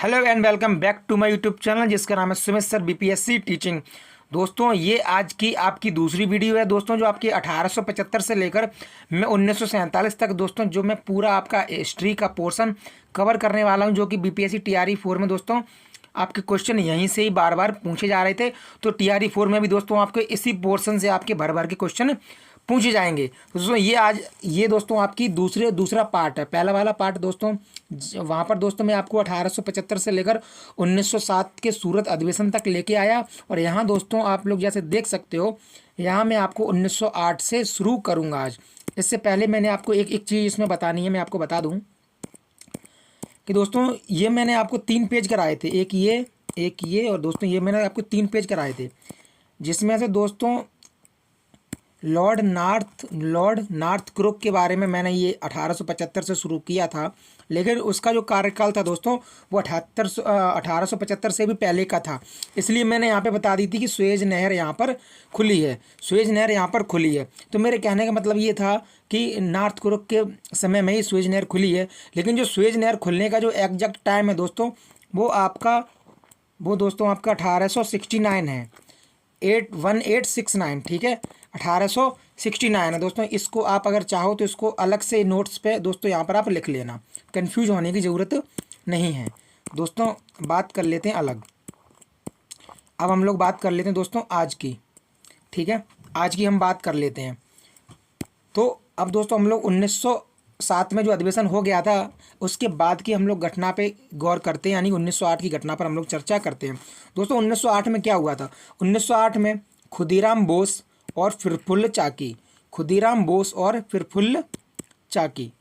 Hello and welcome back to my YouTube channel जिसका नाम है सुमित सर बीपीएससी टीचिंग। दोस्तों ये आज की आपकी दूसरी वीडियो है दोस्तों, जो आपकी 1875 से लेकर मैं 1947 तक दोस्तों जो मैं पूरा आपका हिस्ट्री का पोर्शन कवर करने वाला हूं, जो कि बीपीएससी टीआरई 4 में दोस्तों आपके क्वेश्चन यहीं से ही बार बार पूछे जा रहे थे। तो टीआरई 4 में भी दोस्तों आपको इसी पोर्शन से आपके भर भर के क्वेश्चन पूछे जाएंगे। तो दोस्तों ये दोस्तों आपकी दूसरा पार्ट है। पहला वाला पार्ट दोस्तों वहाँ पर दोस्तों मैं आपको 1875 से लेकर 1907 के सूरत अधिवेशन तक लेके आया, और यहाँ दोस्तों आप लोग जैसे देख सकते हो, यहाँ मैं आपको 1908 से शुरू करूँगा आज। इससे पहले मैंने आपको एक चीज़ इसमें बतानी है, मैं आपको बता दूँ कि दोस्तों ये मैंने आपको 3 पेज कराए थे, एक ये और दोस्तों ये मैंने आपको 3 पेज कराए थे, जिसमें से दोस्तों लॉर्ड नॉर्थ क्रुक के बारे में मैंने ये 1875 से शुरू किया था, लेकिन उसका जो कार्यकाल था दोस्तों वो 1875 से भी पहले का था। इसलिए मैंने यहाँ पे बता दी थी कि सुएज नहर यहाँ पर खुली है, सुएज नहर यहाँ पर खुली है। तो मेरे कहने का मतलब ये था कि नॉर्थ क्रुक के समय में ही सुएज नहर खुली है, लेकिन जो सुएज नहर खुलने का जो एग्जैक्ट टाइम है दोस्तों वो दोस्तों आपका 1869 है, 1869, ठीक है, 1869 है दोस्तों। इसको आप अगर चाहो तो इसको अलग से नोट्स पे दोस्तों यहाँ पर आप लिख लेना, कंफ्यूज होने की ज़रूरत नहीं है दोस्तों। बात कर लेते हैं अलग। अब हम लोग बात कर लेते हैं दोस्तों आज की, ठीक है, आज की हम बात कर लेते हैं। तो अब दोस्तों हम लोग 1907 में जो अधिवेशन हो गया था उसके बाद की हम लोग घटना पे गौर करते हैं, यानी 1908 की घटना पर हम लोग चर्चा करते हैं। दोस्तों 1908 में क्या हुआ था? 1908 में खुदीराम बोस और प्रफुल्ल चाकी, खुदीराम बोस और प्रफुल्ल चाकी,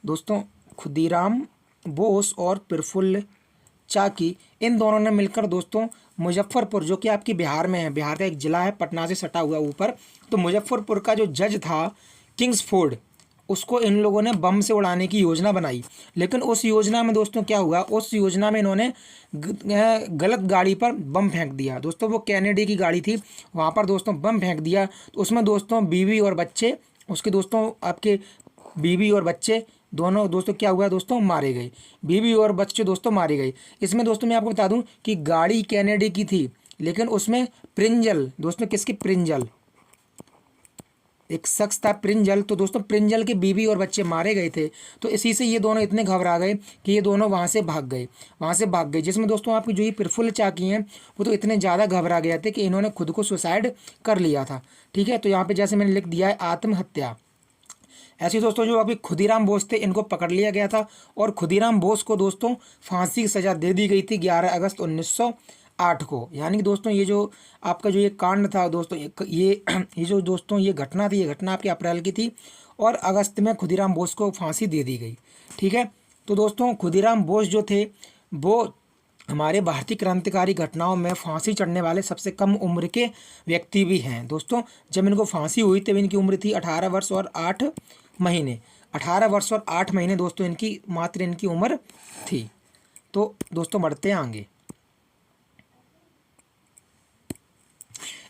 दोस्तों खुदीराम बोस और प्रफुल्ल चाकी, इन दोनों ने मिलकर दोस्तों मुजफ्फरपुर, जो कि आपकी बिहार में है, बिहार का एक ज़िला है पटना से सटा हुआ ऊपर, तो मुजफ्फरपुर का जो जज था किंग्सफोर्ड, उसको इन लोगों ने बम से उड़ाने की योजना बनाई। लेकिन उस योजना में दोस्तों क्या हुआ, उस योजना में इन्होंने गलत गाड़ी पर बम फेंक दिया दोस्तों। वो कैनेडी की गाड़ी थी, वहाँ पर दोस्तों बम फेंक दिया। तो उसमें दोस्तों बीवी और बच्चे, उसके दोस्तों आपके बीवी और बच्चे दोनों दोस्तों क्या हुआ दोस्तों, मारे गए, बीवी और बच्चे दोस्तों मारे गए। इसमें दोस्तों मैं आपको बता दूं कि गाड़ी कैनेडी की थी, लेकिन उसमें प्रिंजल दोस्तों, किसकी? प्रिंजल, एक शख्स था प्रिंजल, तो दोस्तों प्रिंजल के बीवी और बच्चे मारे गए थे। तो इसी से ये दोनों इतने घबरा गए कि ये दोनों वहाँ से भाग गए। जिसमें दोस्तों आपकी जो ये प्रफुल्ल चाकी हैं वो तो इतने ज़्यादा घबरा गए थे कि इन्होंने खुद को सुसाइड कर लिया था, ठीक है। तो यहाँ पर जैसे मैंने लिख दिया है आत्महत्या। ऐसे दोस्तों जो अभी खुदीराम बोस थे इनको पकड़ लिया गया था, और खुदीराम बोस को दोस्तों फांसी की सज़ा दे दी गई थी 11 अगस्त 1908 को। यानी कि दोस्तों ये जो आपका जो ये कांड था दोस्तों, ये जो दोस्तों ये घटना थी, ये घटना आपके अप्रैल की थी, और अगस्त में खुदीराम बोस को फांसी दे दी गई, ठीक है। तो दोस्तों खुदीराम बोस जो थे वो हमारे भारतीय क्रांतिकारी घटनाओं में फांसी चढ़ने वाले सबसे कम उम्र के व्यक्ति भी हैं दोस्तों। जब इनको फांसी हुई तब इनकी उम्र थी 18 वर्ष और 8 महीने, 18 वर्ष और 8 महीने दोस्तों इनकी उम्र थी। तो दोस्तों बढ़ते हैं आगे।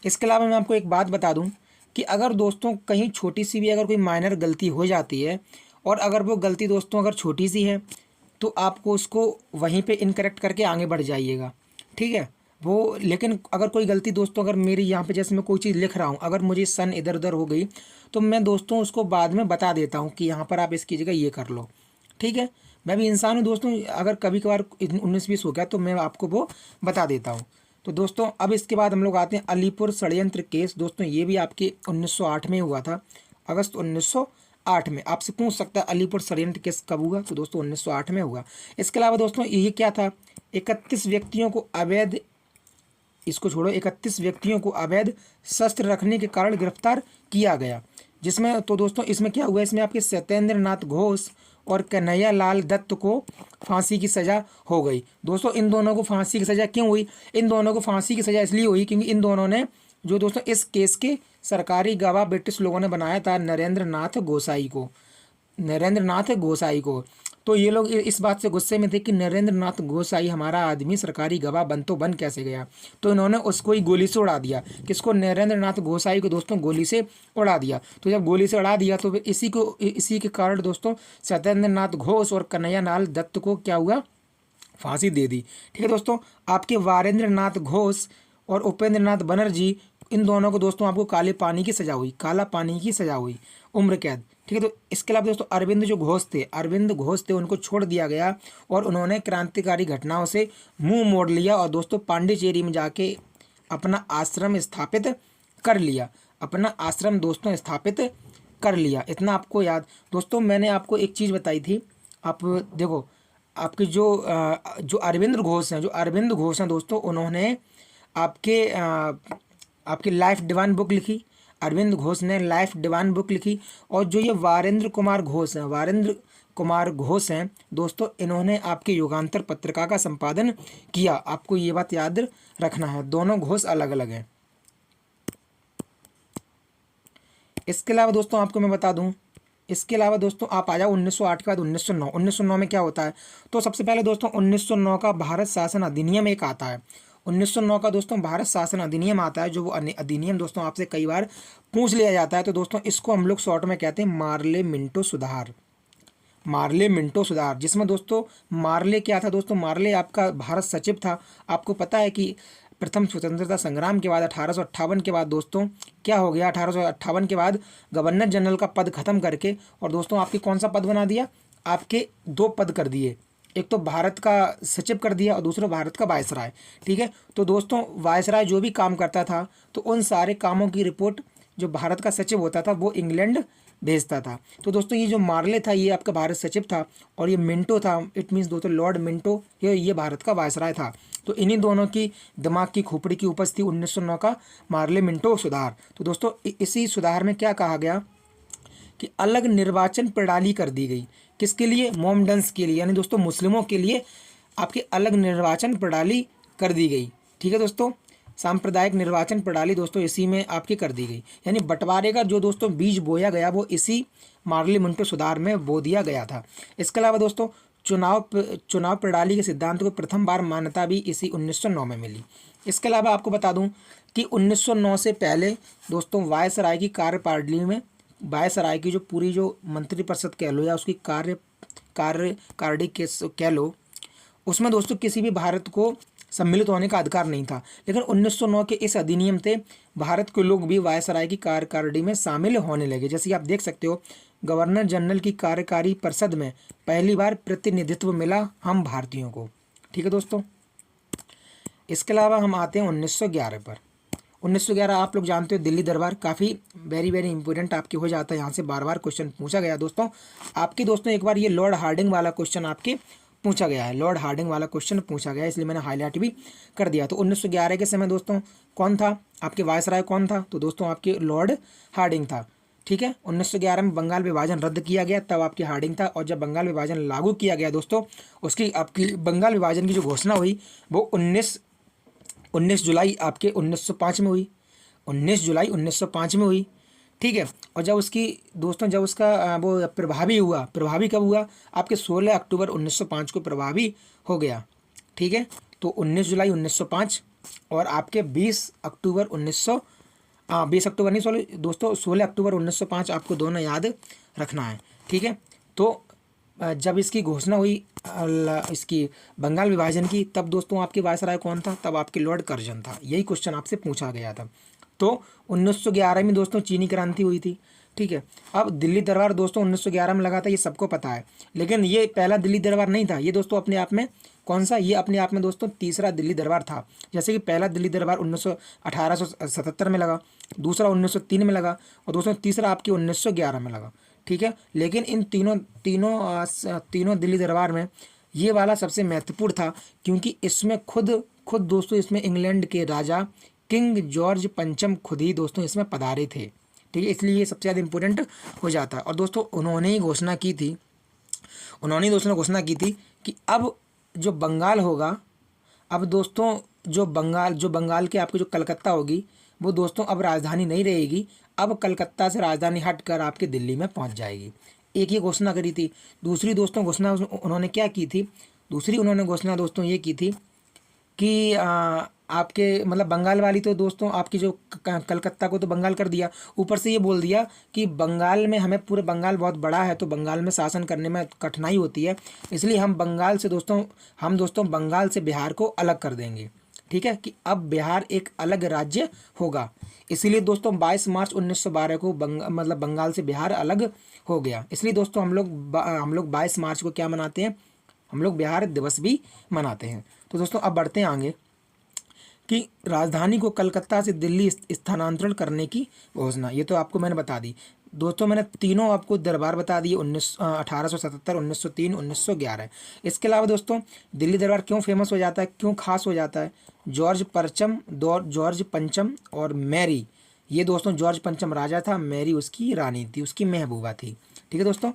इसके अलावा मैं आपको एक बात बता दूं कि अगर दोस्तों कहीं छोटी सी भी अगर कोई माइनर गलती हो जाती है, और अगर वो गलती दोस्तों अगर छोटी सी है, तो आपको उसको वहीं पे इनकरेक्ट करके आगे बढ़ जाइएगा, ठीक है। वो लेकिन अगर कोई गलती दोस्तों, अगर मेरी यहाँ पे जैसे मैं कोई चीज़ लिख रहा हूँ, अगर मुझे सन इधर उधर हो गई तो मैं दोस्तों उसको बाद में बता देता हूँ कि यहाँ पर आप इसकी जगह ये कर लो, ठीक है। मैं भी इंसान हूँ दोस्तों, अगर कभी कभार 19-20 हो गया तो मैं आपको वो बता देता हूँ। तो दोस्तों अब इसके बाद हम लोग आते हैं अलीपुर षड्यंत्र केस। दोस्तों ये भी आपके 1908 में हुआ था, अगस्त 1908 में। आपसे पूछ सकता है अलीपुर षड्यंत्र केस कब हुआ, तो दोस्तों 1908 में हुआ। इसके अलावा दोस्तों ये क्या था, 31 व्यक्तियों को अवैध, इसको छोड़ो, 31 व्यक्तियों को अवैध शस्त्र रखने के कारण गिरफ्तार किया गया। जिसमें तो दोस्तों इसमें क्या हुआ, इसमें आपके सत्येंद्र नाथ घोष और कन्हैया लाल दत्त को फांसी की सज़ा हो गई। दोस्तों इन दोनों को फांसी की सज़ा क्यों हुई? इन दोनों को फांसी की सज़ा इसलिए हुई क्योंकि इन दोनों ने जो दोस्तों इस केस के सरकारी गवाह ब्रिटिश लोगों ने बनाया था नरेंद्र नाथ गोसाई को। तो ये लोग इस बात से गुस्से में थे कि नरेंद्र नाथ गोसाई हमारा आदमी सरकारी गवाह बन कैसे गया, तो इन्होंने उसको ही गोली से उड़ा दिया। किसको? नरेंद्र नाथ गोसाई को दोस्तों गोली से उड़ा दिया। तो जब गोली से उड़ा दिया तो इसी के कारण दोस्तों सत्येंद्र नाथ घोष और कन्हैया लाल दत्त को क्या हुआ, फांसी दे दी। ठीक है दोस्तों, आपके वारेंद्र नाथ घोष और उपेंद्र नाथ बनर्जी, इन दोनों को दोस्तों आपको काले पानी की सजा हुई, काला पानी की सजा हुई, उम्र कैद। ठीक है, तो इसके अलावा दोस्तों अरविंद जो घोष थे, अरविंद घोष थे, उनको छोड़ दिया गया और उन्होंने क्रांतिकारी घटनाओं से मुंह मोड़ लिया और दोस्तों पांडिचेरी में जाके अपना आश्रम स्थापित कर लिया, अपना आश्रम दोस्तों स्थापित कर लिया। इतना आपको याद। दोस्तों मैंने आपको एक चीज़ बताई थी, आप देखो, आपके जो अरविंद घोष हैं, जो अरविंद घोष हैं दोस्तों, उन्होंने आपकी लाइफ डिवाइन बुक लिखी, अरविंद घोष ने लाइफ डिवाइन बुक लिखी। और जो ये वारेंद्र कुमार घोष हैं, वारेंद्र कुमार घोष हैं दोस्तों, इन्होंने आपके युगांतर पत्रिका का संपादन किया। आपको ये बात याद रखना है, दोनों घोष अलग अलग हैं। इसके अलावा दोस्तों आपको मैं बता दूं, इसके अलावा दोस्तों आप आ जाओ 1908 के बाद 1909। 1909 में क्या होता है? तो सबसे पहले दोस्तों 1909 का भारत शासन अधिनियम एक आता है। 1909 का दोस्तों भारत शासन अधिनियम आता है, जो वो अधिनियम दोस्तों आपसे कई बार पूछ लिया जाता है। तो दोस्तों इसको हम लोग शॉर्ट में कहते हैं मार्ले मिंटो सुधार, मार्ले मिंटो सुधार। जिसमें दोस्तों मार्ले क्या था दोस्तों? मार्ले आपका भारत सचिव था। आपको पता है कि प्रथम स्वतंत्रता संग्राम के बाद 1858 के बाद दोस्तों क्या हो गया? 1858 के बाद गवर्नर जनरल का पद खत्म करके और दोस्तों आपकी कौन सा पद बना दिया? आपके दो पद कर दिए, एक तो भारत का सचिव कर दिया और दूसरा भारत का वायसराय। ठीक है, तो दोस्तों वायसराय जो भी काम करता था तो उन सारे कामों की रिपोर्ट जो भारत का सचिव होता था वो इंग्लैंड भेजता था। तो दोस्तों ये जो मार्ले था ये आपका भारत सचिव था और ये मिंटो था, इट मीन्स दोस्तों लॉर्ड मिंटो, ये भारत का वायसराय था। तो इन्हीं दोनों की दिमाग की खोपड़ी की उपज थी 1909 का मार्ले मिंटो सुधार। तो दोस्तों इसी सुधार में क्या कहा गया कि अलग निर्वाचन प्रणाली कर दी गई। किसके लिए? मोमडन्स के लिए, यानी दोस्तों मुस्लिमों के लिए आपकी अलग निर्वाचन प्रणाली कर दी गई। ठीक है दोस्तों, सांप्रदायिक निर्वाचन प्रणाली दोस्तों इसी में आपकी कर दी गई, यानी बंटवारे का जो दोस्तों बीज बोया गया वो इसी मार्ले मिंटो सुधार में बो दिया गया था। इसके अलावा दोस्तों चुनाव प्रणाली के सिद्धांत को प्रथम बार मान्यता भी इसी 1909 में मिली। इसके अलावा आपको बता दूं कि 1909 से पहले दोस्तों वायसराय की कार्यप्रणाली में, वायसराय की जो पूरी जो मंत्रिपरिषद कह लो या उसकी कार्यकारिणी कह लो, उसमें दोस्तों किसी भी भारत को सम्मिलित होने का अधिकार नहीं था। लेकिन 1909 के इस अधिनियम से भारत के लोग भी वायसराय की कार्यकारिणी में शामिल होने लगे। जैसे कि आप देख सकते हो, गवर्नर जनरल की कार्यकारी परिषद में पहली बार प्रतिनिधित्व मिला हम भारतीयों को। ठीक है दोस्तों, इसके अलावा हम आते हैं 1911 पर। 1911 आप लोग जानते हो दिल्ली दरबार, काफ़ी वेरी वेरी इंपॉर्टेंट आपके हो जाता है, यहाँ से बार बार क्वेश्चन पूछा गया दोस्तों आपके। दोस्तों एक बार ये लॉर्ड हार्डिंग वाला क्वेश्चन आपके पूछा गया है, लॉर्ड हार्डिंग वाला क्वेश्चन पूछा गया है, इसलिए मैंने हाईलाइट भी कर दिया। तो 1911 के समय दोस्तों कौन था आपके वायसराय? कौन था? तो दोस्तों आपके लॉर्ड हार्डिंग था। ठीक है, 1911 में बंगाल विभाजन रद्द किया गया, तब आपकी हार्डिंग था। और जब बंगाल विभाजन लागू किया गया दोस्तों, उसकी आपकी बंगाल विभाजन की जो घोषणा हुई वो 19 जुलाई आपके 1905 में हुई, 19 जुलाई 1905 में हुई। ठीक है, और जब उसकी दोस्तों जब उसका वो प्रभावी हुआ, प्रभावी कब हुआ? आपके 16 अक्टूबर 1905 को प्रभावी हो गया। ठीक है, तो 19 जुलाई 1905 और आपके 20 अक्टूबर 20 अक्टूबर नहीं सॉरी दोस्तों 16 अक्टूबर 1905 आपको दोनों याद रखना है। ठीक है, तो जब इसकी घोषणा हुई इसकी बंगाल विभाजन की, तब दोस्तों आपके वायसराय कौन था? तब आपके लॉर्ड कर्जन था। यही क्वेश्चन आपसे पूछा गया था। तो 1911 में दोस्तों चीनी क्रांति हुई थी। ठीक है, अब दिल्ली दरबार दोस्तों 1911 में लगा था, ये सबको पता है। लेकिन ये पहला दिल्ली दरबार नहीं था, ये दोस्तों अपने आप में कौन सा? ये अपने आप में दोस्तों तीसरा दिल्ली दरबार था। जैसे कि पहला दिल्ली दरबार 1877 में लगा, दूसरा 1903 में लगा और दोस्तों तीसरा आपकी 1911 में लगा। ठीक है, लेकिन इन तीनों दिल्ली दरबार में ये वाला सबसे महत्वपूर्ण था, क्योंकि इसमें खुद दोस्तों इसमें इंग्लैंड के राजा किंग जॉर्ज पंचम खुद ही दोस्तों इसमें पधारे थे। ठीक है, इसलिए ये सबसे ज़्यादा इंपॉर्टेंट हो जाता है। और दोस्तों उन्होंने ही घोषणा की थी, कि अब जो बंगाल होगा, अब दोस्तों जो बंगाल के आपकी जो कलकत्ता होगी वो दोस्तों अब राजधानी नहीं रहेगी, अब कलकत्ता से राजधानी हटकर आपके दिल्ली में पहुंच जाएगी। एक ये घोषणा करी थी। दूसरी दोस्तों घोषणा उन्होंने क्या की थी? दूसरी उन्होंने घोषणा दोस्तों ये की थी कि आपके मतलब बंगाल वाली तो दोस्तों आपकी जो कलकत्ता को तो बंगाल कर दिया, ऊपर से ये बोल दिया कि बंगाल में हमें पूरे बंगाल बहुत बड़ा है तो बंगाल में शासन करने में कठिनाई होती है, इसलिए हम बंगाल से दोस्तों बंगाल से बिहार को अलग कर देंगे। ठीक है, कि अब बिहार एक अलग राज्य होगा। इसीलिए दोस्तों 22 मार्च 1912 को मतलब बंगाल से बिहार अलग हो गया। इसलिए दोस्तों हम लोग 22 मार्च को क्या मनाते हैं, हम लोग बिहार दिवस भी मनाते हैं। तो दोस्तों अब बढ़ते हैं आगे कि राजधानी को कलकत्ता से दिल्ली स्थानांतरण करने की घोषणा, ये तो आपको मैंने बता दी। दोस्तों मैंने तीनों आपको दरबार बता दिए, 1877, 1903, 1911। इसके अलावा दोस्तों दिल्ली दरबार क्यों फेमस हो जाता है, क्यों खास हो जाता है, जॉर्ज पंचम और मैरी, ये दोस्तों जॉर्ज पंचम राजा था, मैरी उसकी रानी थी, उसकी महबूबा थी। ठीक है दोस्तों,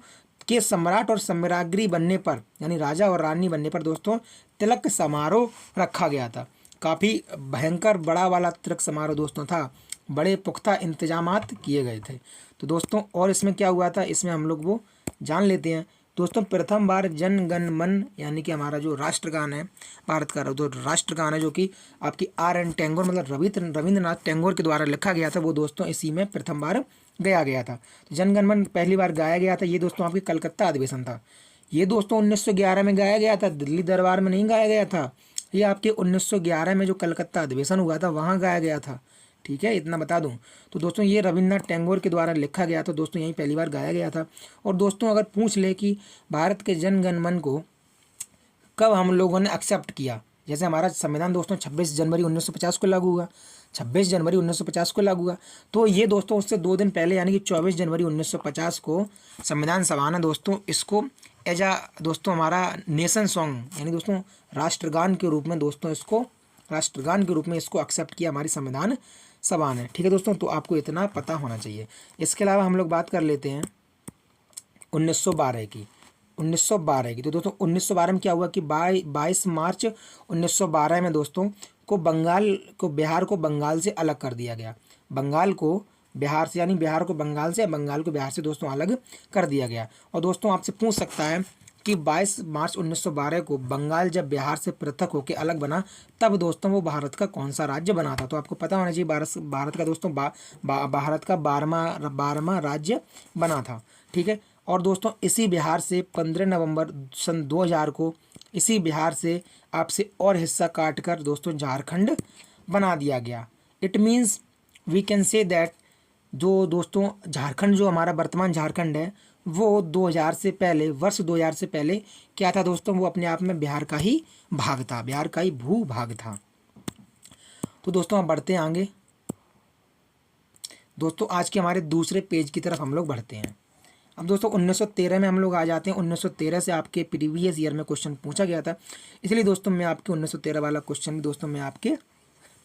के सम्राट और सम्राज्ञी बनने पर यानी राजा और रानी बनने पर दोस्तों तिलक समारोह रखा गया था। काफ़ी भयंकर बड़ा वाला तिलक समारोह दोस्तों था, बड़े पुख्ता इंतजामात किए गए थे। तो दोस्तों और इसमें क्या हुआ था, इसमें हम लोग वो जान लेते हैं। दोस्तों प्रथम बार जन गण मन यानी कि हमारा जो राष्ट्रगान है, भारत का जो राष्ट्रगान है, जो कि आपकी R N टैगोर मतलब रविंद्रनाथ टैगोर के द्वारा लिखा गया था, वो दोस्तों इसी में प्रथम बार गाया गया था। तो जन गण मन पहली बार गाया गया था, ये दोस्तों आपकी कलकत्ता अधिवेशन था। ये दोस्तों 1911 में गाया गया था, दिल्ली दरबार में नहीं गाया गया था। ये आपके 1911 में जो कलकत्ता अधिवेशन हुआ था वहाँ गाया गया था। ठीक है, इतना बता दूं। तो दोस्तों ये रविन्द्रनाथ टैगोर के द्वारा लिखा गया था दोस्तों, यहीं पहली बार गाया गया था। और दोस्तों अगर पूछ ले कि भारत के जन गण मन को कब हम लोगों ने एक्सेप्ट किया, जैसे हमारा संविधान दोस्तों 26 जनवरी 1950 को लागू हुआ, 26 जनवरी 1950 को लागू हुआ। तो ये दोस्तों उससे 2 दिन पहले यानी कि 24 जनवरी 1950 को संविधान सभा ने दोस्तों इसको एज आ दोस्तों हमारा नेशन सॉन्ग यानी दोस्तों राष्ट्रगान के रूप में दोस्तों इसको राष्ट्रगान के रूप में इसको एक्सेप्ट किया हमारी संविधान सभा ने। ठीक है दोस्तों, तो आपको इतना पता होना चाहिए। इसके अलावा हम लोग बात कर लेते हैं 1912 की। 1912 की तो दोस्तों 1912 में क्या हुआ कि 22 मार्च 1912 में दोस्तों बिहार को बंगाल से अलग कर दिया गया। बंगाल को बिहार से यानी बिहार को बंगाल से, बंगाल को बिहार से दोस्तों अलग कर दिया गया। और दोस्तों आपसे पूछ सकता है कि 22 मार्च 1912 को बंगाल जब बिहार से पृथक होकर अलग बना, तब दोस्तों वो भारत का कौन सा राज्य बना था। तो आपको पता होना चाहिए भारत का दोस्तों भारत का 12वां राज्य बना था। ठीक है, और दोस्तों इसी बिहार से 15 नवंबर सन 2000 को इसी बिहार से आपसे और हिस्सा काट कर दोस्तों झारखंड बना दिया गया। It means we can say that जो दोस्तों झारखंड जो हमारा वर्तमान झारखंड है वो 2000 से पहले, वर्ष 2000 से पहले क्या था दोस्तों, वो अपने आप में बिहार का ही भाग था, बिहार का ही भूभाग था। तो दोस्तों आप बढ़ते हैं आगे। दोस्तों आज के हमारे दूसरे पेज की तरफ हम लोग बढ़ते हैं। अब दोस्तों 1913 में हम लोग आ जाते हैं। 1913 से आपके प्रीवियस ईयर में क्वेश्चन पूछा गया था, इसलिए दोस्तों मैं आपके 1913 वाला क्वेश्चन भी दोस्तों मैं आपके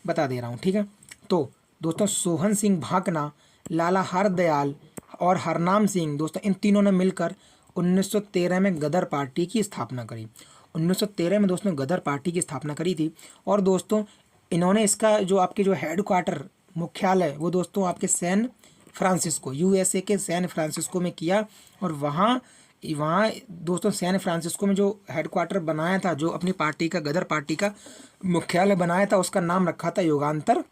बता दे रहा हूँ। ठीक है, तो दोस्तों सोहन सिंह भाकना, लाला हरदयाल और हरनाम सिंह दोस्तों इन तीनों ने मिलकर 1913 में गदर पार्टी की स्थापना करी। 1913 में दोस्तों गदर पार्टी की स्थापना करी थी। और दोस्तों इन्होंने इसका जो आपके जो हेड क्वार्टर मुख्यालय वो दोस्तों आपके सैन फ्रांसिस्को USA के सैन फ्रांसिस्को में किया। और वहाँ दोस्तों सैन फ्रांसिस्को में जो हेड क्वार्टर बनाया था, जो अपनी पार्टी का गदर पार्टी का मुख्यालय बनाया था, उसका नाम रखा था युगांतर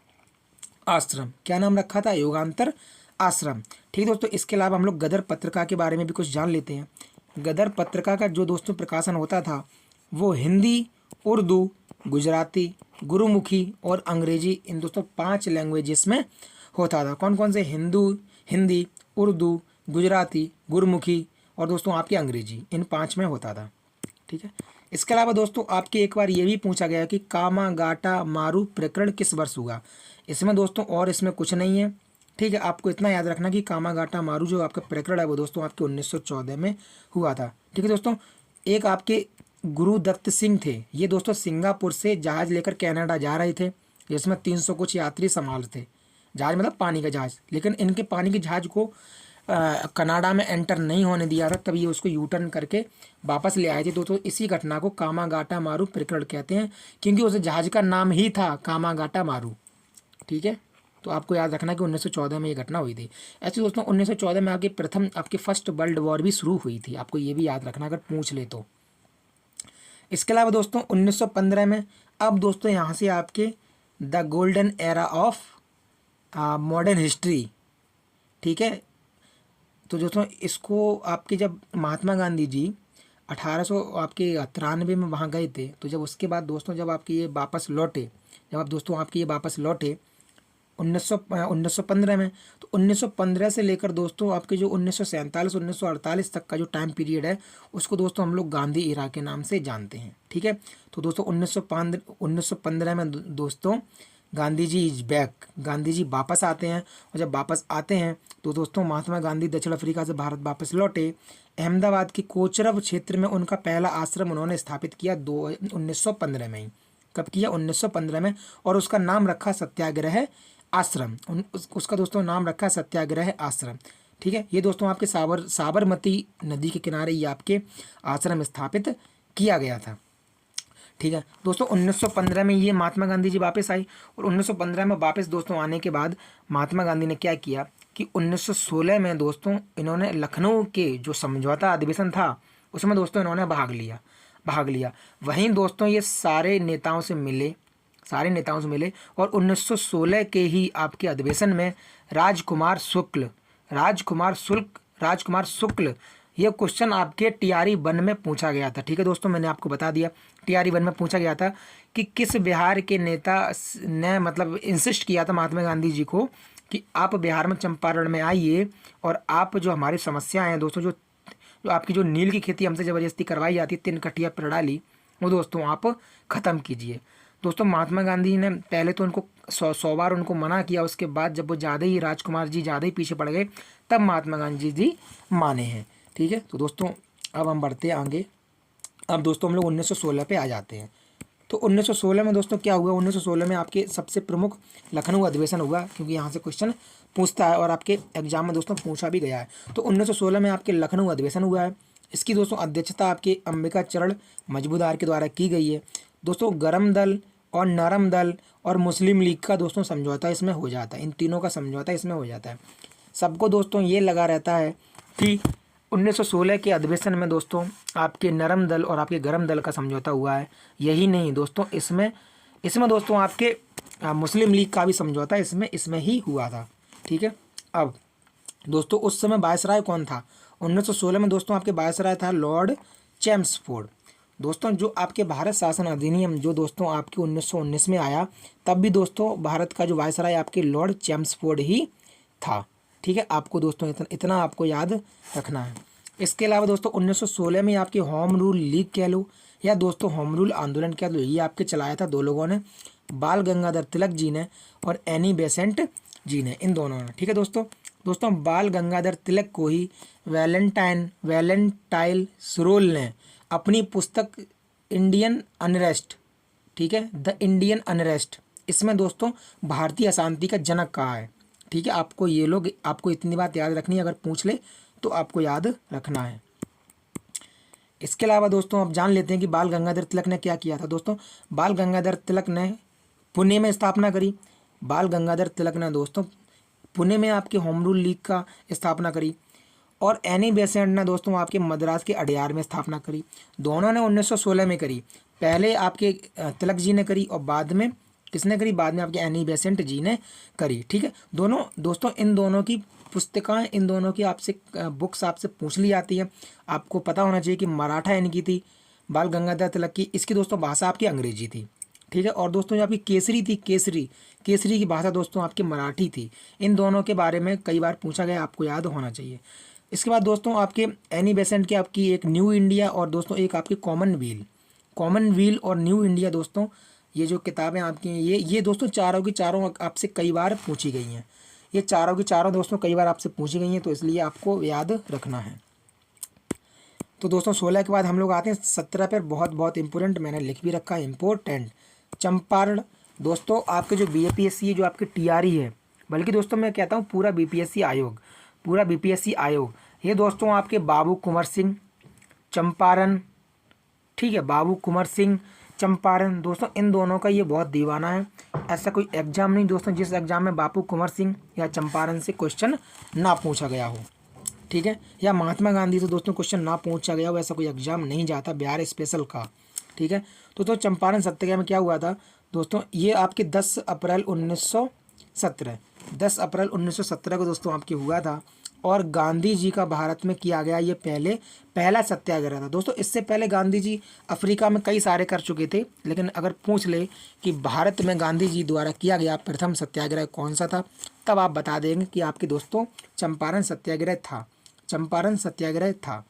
आश्रम। क्या नाम रखा था? युगांतर आश्रम। ठीक दोस्तों, इसके अलावा हम लोग गदर पत्रिका के बारे में भी कुछ जान लेते हैं। गदर पत्रिका का जो दोस्तों प्रकाशन होता था वो हिंदी, उर्दू, गुजराती, गुरुमुखी और अंग्रेजी इन दोस्तों 5 लैंग्वेजेस में होता था। कौन कौन से? हिंदी, उर्दू, गुजराती, गुरुमुखी और दोस्तों आपकी अंग्रेजी, इन 5 में होता था। ठीक है, इसके अलावा दोस्तों आपके एक बार ये भी पूछा गया कि कामागाटा मारू प्रकरण किस वर्ष हुआ। इसमें दोस्तों और इसमें कुछ नहीं है। ठीक है, आपको इतना याद रखना कि कामागाटा मारू जो आपका प्रकरण है वो दोस्तों आपके 1914 में हुआ था। ठीक है दोस्तों, एक आपके गुरुदत्त सिंह थे, ये दोस्तों सिंगापुर से जहाज़ लेकर कनाडा जा रहे थे, जिसमें 300 कुछ यात्री सवार थे। जहाज़ मतलब पानी का जहाज़, लेकिन इनके पानी के जहाज़ को कनाडा में एंटर नहीं होने दिया था, तभी ये उसको यू टर्न करके वापस ले आए थे। दोस्तों इसी घटना को कामागाटा मारू प्रकरण कहते हैं, क्योंकि उस जहाज़ का नाम ही था कामागाटा मारू। ठीक है, तो आपको याद रखना कि 1914 में ये घटना हुई थी। ऐसे दोस्तों 1914 में आपकी फर्स्ट वर्ल्ड वॉर भी शुरू हुई थी, आपको ये भी याद रखना अगर पूछ ले तो। इसके अलावा दोस्तों 1915 में अब दोस्तों यहाँ से आपके the golden era of modern history. ठीक है, तो दोस्तों इसको आपके जब महात्मा गांधी जी 1800 आपके 93 में वहाँ गए थे, तो जब उसके बाद दोस्तों जब आपके ये वापस लौटे, जब आप दोस्तों आपके ये वापस लौटे 1915 में, तो 1915 से लेकर दोस्तों आपके जो 1947-1948 तक का जो टाइम पीरियड है उसको दोस्तों हम लोग गांधी इरा के नाम से जानते हैं। ठीक है, तो दोस्तों 1915 में दोस्तों गांधी जी इज बैक, गांधी जी वापस आते हैं, और जब वापस आते हैं तो दोस्तों महात्मा गांधी दक्षिण अफ्रीका से भारत वापस लौटे। अहमदाबाद की कोचरब क्षेत्र में उनका पहला आश्रम उन्होंने स्थापित किया 1915 में ही। कब किया? 1915 में, और उसका नाम रखा सत्याग्रह आश्रम। उसका दोस्तों नाम रखा सत्याग्रह आश्रम। ठीक है, ये दोस्तों आपके साबरमती नदी के किनारे ये आपके आश्रम स्थापित किया गया था। ठीक है दोस्तों, 1915 में ये महात्मा गांधी जी वापस आई, और 1915 में वापस दोस्तों आने के बाद महात्मा गांधी ने क्या किया कि 1916 में दोस्तों इन्होंने लखनऊ के जो समझौता अधिवेशन था उसमें दोस्तों इन्होंने भाग लिया। वहीं दोस्तों ये सारे नेताओं से मिले, और 1916 के ही आपके अधिवेशन में राजकुमार शुक्ल ये क्वेश्चन आपके टीआरई 1 में पूछा गया था। ठीक है दोस्तों, मैंने आपको बता दिया टीआरई 1 में पूछा गया था कि किस बिहार के नेता ने मतलब इंसिस्ट किया था महात्मा गांधी जी को कि आप बिहार में चंपारण में आइए, और आप जो हमारी समस्याएं हैं दोस्तों, जो आपकी जो नील की खेती हमसे ज़बरदस्ती करवाई जाती है 3 कटिया प्रणाली, वो दोस्तों आप ख़त्म कीजिए। दोस्तों महात्मा गांधी ने पहले तो उनको 100 बार उनको मना किया, उसके बाद जब वो ज़्यादा ही राजकुमार जी ज़्यादा ही पीछे पड़ गए तब महात्मा गांधी जी माने हैं। ठीक है, तो दोस्तों अब हम बढ़ते हैं आगे। अब दोस्तों हम लोग 1916 पे आ जाते हैं। तो 1916 में दोस्तों क्या हुआ? 1916 में आपके सबसे प्रमुख लखनऊ अधिवेशन हुआ, क्योंकि यहाँ से क्वेश्चन पूछता है और आपके एग्जाम में दोस्तों पूछा भी गया है। तो 1916 में आपके लखनऊ अधिवेशन हुआ है। इसकी दोस्तों अध्यक्षता आपके अंबिका चरण मजबूदार के द्वारा की गई है। दोस्तों गरम दल और नरम दल और मुस्लिम लीग का दोस्तों समझौता इसमें हो जाता है, इन तीनों का समझौता इसमें हो जाता है। सबको दोस्तों ये लगा रहता है कि 1916 के अधिवेशन में दोस्तों आपके नरम दल और आपके गरम दल का समझौता हुआ है। यही नहीं दोस्तों, इसमें दोस्तों आपके मुस्लिम लीग का भी समझौता इसमें ही हुआ था। ठीक है, अब दोस्तों उस समय वायसराय कौन था? 1916 में दोस्तों आपके वायसराय था लॉर्ड चैम्सफोर्ड। दोस्तों जो आपके भारत शासन अधिनियम जो दोस्तों आपके 1919 में आया, तब भी दोस्तों भारत का जो वायसराय आपके लॉर्ड चैम्सफोर्ड ही था। ठीक है, आपको दोस्तों इतना आपको याद रखना है। इसके अलावा दोस्तों 1916 में आपके होम रूल लीग कह लो या दोस्तों होम रूल आंदोलन कह लो, ये आपके चलाया था 2 लोगों ने, बाल गंगाधर तिलक जी ने और एनी बेसेंट जी ने, इन दोनों ने। ठीक है दोस्तों बाल गंगाधर तिलक को ही वैलेंटाइन सरोल ने अपनी पुस्तक इंडियन अनरेस्ट, ठीक है, द इंडियन अनरेस्ट, इसमें दोस्तों भारतीय अशांति का जनक कहा है। ठीक है, आपको इतनी बात याद रखनी है, अगर पूछ ले तो आपको याद रखना है। इसके अलावा दोस्तों आप जान लेते हैं कि बाल गंगाधर तिलक ने क्या किया था। दोस्तों बाल गंगाधर तिलक ने पुणे में स्थापना करी। बाल गंगाधर तिलक ने दोस्तों पुणे में आपके होम रूल लीग का स्थापना करी, और एनी बेसेंट ने दोस्तों आपके मद्रास के अडियार में स्थापना करी। दोनों ने 1916 में करी। पहले आपके तिलक जी ने करी और बाद में किसने करी? बाद में आपके एनी बेसेंट जी ने करी। ठीक है दोस्तों इन दोनों की पुस्तिकाएं, इन दोनों की आपसे बुक्स आपसे पूछ ली जाती है। आपको पता होना चाहिए कि मराठा इनकी थी बाल गंगाधर तिलक की, इसकी दोस्तों भाषा आपकी अंग्रेजी थी। ठीक है, और दोस्तों जो आपकी केसरी थी, केसरी की भाषा दोस्तों आपकी मराठी थी। इन दोनों के बारे में कई बार पूछा गया, आपको याद होना चाहिए। इसके बाद दोस्तों आपके एनी बेसेंट की आपकी एक न्यू इंडिया और दोस्तों एक आपकी कॉमनवेल्थ और न्यू इंडिया, दोस्तों ये जो किताबें आपकी हैं ये दोस्तों चारों की चारों आपसे कई बार पूछी गई हैं। ये चारों की चारों दोस्तों कई बार आपसे पूछी गई हैं, तो इसलिए आपको याद रखना है। तो दोस्तों 16 के बाद हम लोग आते हैं 17 पर, बहुत इंपॉर्टेंट, मैंने लिख भी रखा है इम्पोर्टेंट, चंपारण। दोस्तों आपके जो बीपीएससी है, जो आपके टीआरई है, बल्कि दोस्तों मैं कहता हूँ पूरा बीपीएससी आयोग, ये दोस्तों आपके बाबू कुंवर सिंह चंपारण, ठीक है, बाबू कुंवर सिंह चंपारण, दोस्तों इन दोनों का ये बहुत दीवाना है। ऐसा कोई एग्जाम नहीं दोस्तों जिस एग्जाम में बाबू कुंवर सिंह या चंपारण से क्वेश्चन ना पूछा गया हो। ठीक है, या महात्मा गांधी से दोस्तों क्वेश्चन ना पूछा गया हो, ऐसा कोई एग्जाम नहीं जाता बिहार स्पेशल का। ठीक है, तो चंपारण सत्याग्रह में क्या हुआ था? दोस्तों ये आपके 10 अप्रैल 1917, 10 अप्रैल 1917 को दोस्तों आपके हुआ था। और गांधी जी का भारत में किया गया ये पहला सत्याग्रह था। दोस्तों इससे पहले गांधी जी अफ्रीका में कई सारे कर चुके थे, लेकिन अगर पूछ ले कि भारत में गांधी जी द्वारा किया गया प्रथम सत्याग्रह कौन सा था, तब आप बता देंगे कि आपके दोस्तों चंपारण सत्याग्रह था, चंपारण सत्याग्रह था।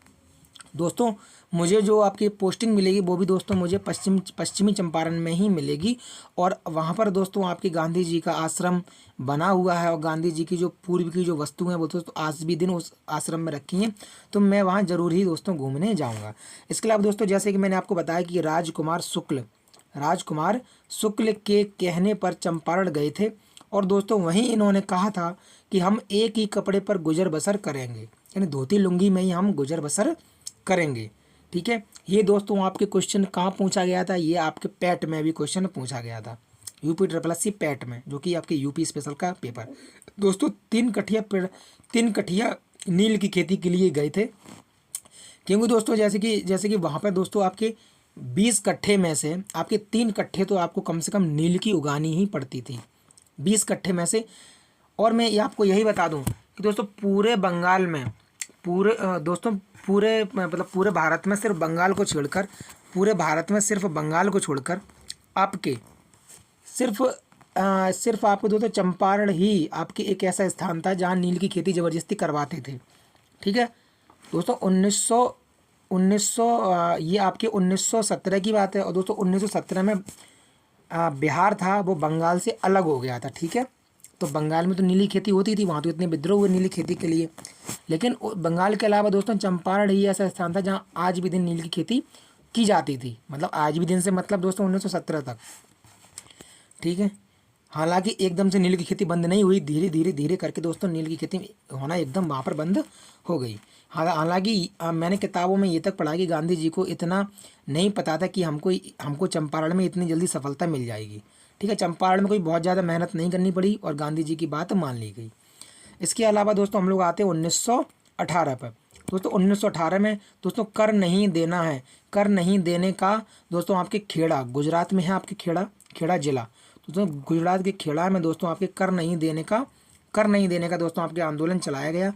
दोस्तों मुझे जो आपकी पोस्टिंग मिलेगी वो भी दोस्तों मुझे पश्चिमी चंपारण में ही मिलेगी। और वहाँ पर दोस्तों आपकी गांधी जी का आश्रम बना हुआ है, और गांधी जी की जो पूर्व की जो वस्तु हैं वो दोस्तों आज भी दिन उस आश्रम में रखी हैं, तो मैं वहाँ ज़रूर ही दोस्तों घूमने जाऊँगा। इसके अलावा दोस्तों जैसे कि मैंने आपको बताया कि राजकुमार शुक्ल के कहने पर चंपारण गए थे, और दोस्तों वहीं इन्होंने कहा था कि हम एक ही कपड़े पर गुजर बसर करेंगे, यानी धोती लुंगी में ही हम गुजर बसर करेंगे। ठीक है, ये दोस्तों आपके क्वेश्चन कहाँ पूछा गया था, ये आपके पैट में भी क्वेश्चन पूछा गया था, UPSSC पैट में, जो कि आपके यूपी स्पेशल का पेपर। दोस्तों 3 कठिया नील की खेती के लिए गए थे, क्योंकि दोस्तों जैसे कि वहाँ पर दोस्तों आपके 20 कट्ठे में से आपके 3 कट्ठे तो आपको कम से कम नील की उगानी ही पड़ती थी, 20 कट्ठे में से। और मैं ये आपको यही बता दूं कि दोस्तों पूरे बंगाल में पूरे भारत में सिर्फ बंगाल को छोड़कर, आपके सिर्फ आपको दोस्तों चंपारण ही आपके एक ऐसा स्थान था जहां नील की खेती ज़बरदस्ती करवाते थे। ठीक है दोस्तों, 1900 ये आपके 1917 की बात है। और दोस्तों 1917 में बिहार था वो बंगाल से अलग हो गया था। ठीक है, तो बंगाल में तो नीली खेती होती थी, वहाँ तो इतने विद्रोह हुए नीली खेती के लिए, लेकिन बंगाल के अलावा दोस्तों चंपारण ही ऐसा स्थान था जहाँ आज भी दिन नील की खेती की जाती थी। मतलब आज भी दिन से मतलब दोस्तों 1917 तक। ठीक है, हालांकि एकदम से नील की खेती बंद नहीं हुई, धीरे करके दोस्तों नील की खेती होना एकदम वहाँ पर बंद हो गई। हालांकि मैंने किताबों में ये तक पढ़ा कि गांधी जी को इतना नहीं पता था कि हमको चंपारण में इतनी जल्दी सफलता मिल जाएगी। ठीक है, चंपारण में कोई बहुत ज़्यादा मेहनत नहीं करनी पड़ी और गांधी जी की बात मान ली गई। इसके अलावा दोस्तों हम लोग आते हैं 1918 पर। दोस्तों 1918 में दोस्तों कर नहीं देना है, कर नहीं देने का दोस्तों आपके खेड़ा, गुजरात में है आपके खेड़ा जिला। दोस्तों गुजरात के खेड़ा में दोस्तों आपके कर नहीं देने का दोस्तों आपके आंदोलन चलाया गया।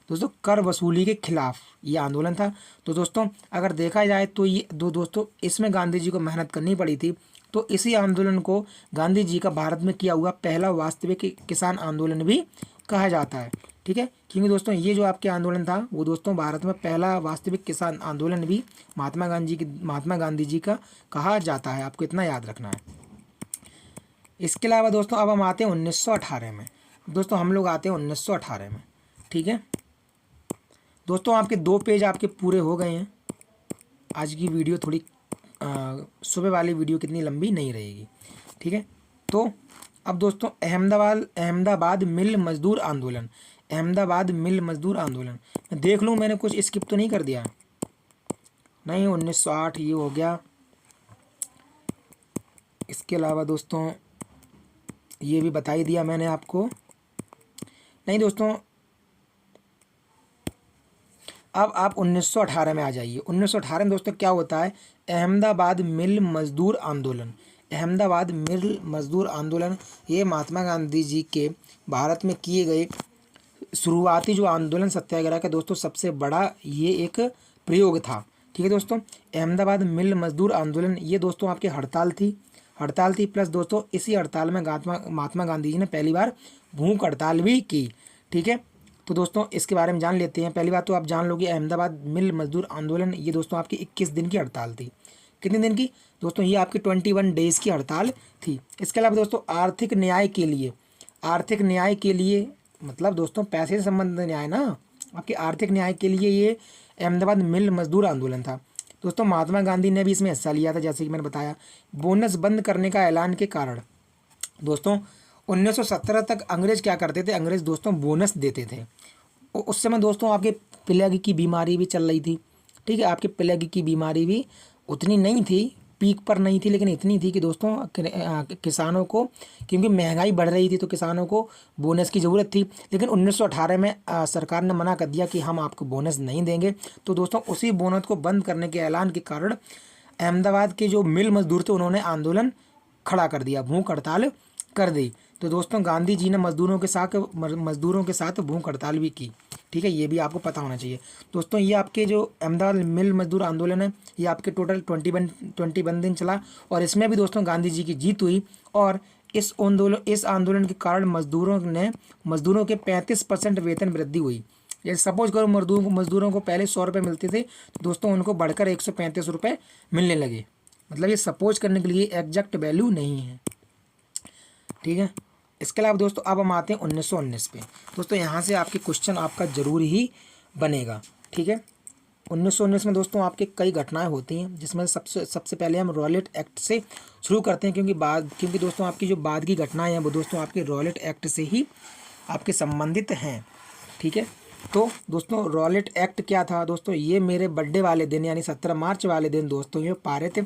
दोस्तों कर वसूली के खिलाफ ये आंदोलन था। तो दोस्तों अगर देखा जाए तो ये दोस्तों इसमें गांधी जी को मेहनत करनी पड़ी थी। तो इसी आंदोलन को गांधी जी का भारत में किया हुआ पहला वास्तविक किसान आंदोलन भी कहा जाता है। ठीक है, क्योंकि दोस्तों ये जो आपके आंदोलन था वो दोस्तों भारत में पहला वास्तविक किसान आंदोलन भी महात्मा गांधी जी का कहा जाता है। आपको इतना याद रखना है। इसके अलावा दोस्तों अब हम आते हैं 1918 में। दोस्तों हम लोग आते हैं 1918 में। ठीक है दोस्तों, आपके 2 पेज आपके पूरे हो गए हैं। आज की वीडियो थोड़ी सुबह वाली वीडियो कितनी लंबी नहीं रहेगी। ठीक है, तो अब दोस्तों अहमदाबाद मिल मजदूर आंदोलन, मैं देख लूँ मैंने कुछ स्किप तो नहीं कर दिया। नहीं, 1908 ये हो गया। इसके अलावा दोस्तों ये भी बता ही दिया मैंने आपको। नहीं दोस्तों, अब आप 1918 में आ जाइए। 1918 में दोस्तों क्या होता है, अहमदाबाद मिल मजदूर आंदोलन ये महात्मा गांधी जी के भारत में किए गए शुरुआती जो आंदोलन सत्याग्रह का दोस्तों सबसे बड़ा ये एक प्रयोग था। ठीक है दोस्तों, अहमदाबाद मिल मजदूर आंदोलन ये दोस्तों आपकी हड़ताल थी प्लस दोस्तों इसी हड़ताल में महात्मा गांधी जी ने पहली बार भूख हड़ताल भी की। ठीक है, तो दोस्तों इसके बारे में जान लेते हैं। पहली बात तो आप जान लो कि अहमदाबाद मिल मजदूर आंदोलन ये दोस्तों आपकी 21 दिन की हड़ताल थी। कितने दिन की दोस्तों, ये आपकी 21 डेज़ की हड़ताल थी। इसके अलावा दोस्तों आर्थिक न्याय के लिए मतलब दोस्तों पैसे से संबंधित न्याय ना, आपके आर्थिक न्याय के लिए ये अहमदाबाद मिल मजदूर आंदोलन था। दोस्तों महात्मा गांधी ने भी इसमें हिस्सा लिया था, जैसे कि मैंने बताया। बोनस बंद करने का ऐलान के कारण दोस्तों 1917 तक अंग्रेज़ क्या करते थे, अंग्रेज़ दोस्तों बोनस देते थे। उस समय दोस्तों आपके प्लेग की बीमारी भी चल रही थी। ठीक है, आपके प्लेग की बीमारी भी उतनी नहीं थी, पीक पर नहीं थी, लेकिन इतनी थी कि दोस्तों किसानों को, क्योंकि महंगाई बढ़ रही थी तो किसानों को बोनस की ज़रूरत थी। लेकिन 1918 में सरकार ने मना कर दिया कि हम आपको बोनस नहीं देंगे। तो दोस्तों उसी बोनस को बंद करने के ऐलान के कारण अहमदाबाद के जो मिल मजदूर थे उन्होंने आंदोलन खड़ा कर दिया, भूख हड़ताल कर दी। तो दोस्तों गांधी जी ने मजदूरों के साथ भूख हड़ताल भी की। ठीक है, ये भी आपको पता होना चाहिए। दोस्तों ये आपके जो अहमदाबाद मिल मजदूर आंदोलन है, ये आपके टोटल 21 दिन चला और इसमें भी दोस्तों गांधी जी की जीत हुई। और इस आंदोलन के कारण मजदूरों के 35% वेतन वृद्धि हुई। जैसे सपोज करो मजदूरों को पहले 100 रुपये मिलते थे, तो दोस्तों उनको बढ़कर 135 रुपये मिलने लगे। मतलब ये सपोज करने के लिए एग्जैक्ट वैल्यू नहीं है। ठीक है, इसके अलावा दोस्तों अब हम आते हैं 1919 पे। दोस्तों यहाँ से आपके क्वेश्चन आपका जरूर ही बनेगा। ठीक है, 1919 में दोस्तों आपके कई घटनाएं होती हैं, जिसमें सबसे पहले हम रॉलेट एक्ट से शुरू करते हैं, क्योंकि दोस्तों आपकी जो बाद की घटनाएं हैं वो दोस्तों आपके रॉलेट एक्ट से ही आपके संबंधित हैं। ठीक है, तो दोस्तों रॉलेट एक्ट क्या था दोस्तों, ये मेरे बर्थडे वाले दिन यानी 17 मार्च वाले दिन दोस्तों ये पारित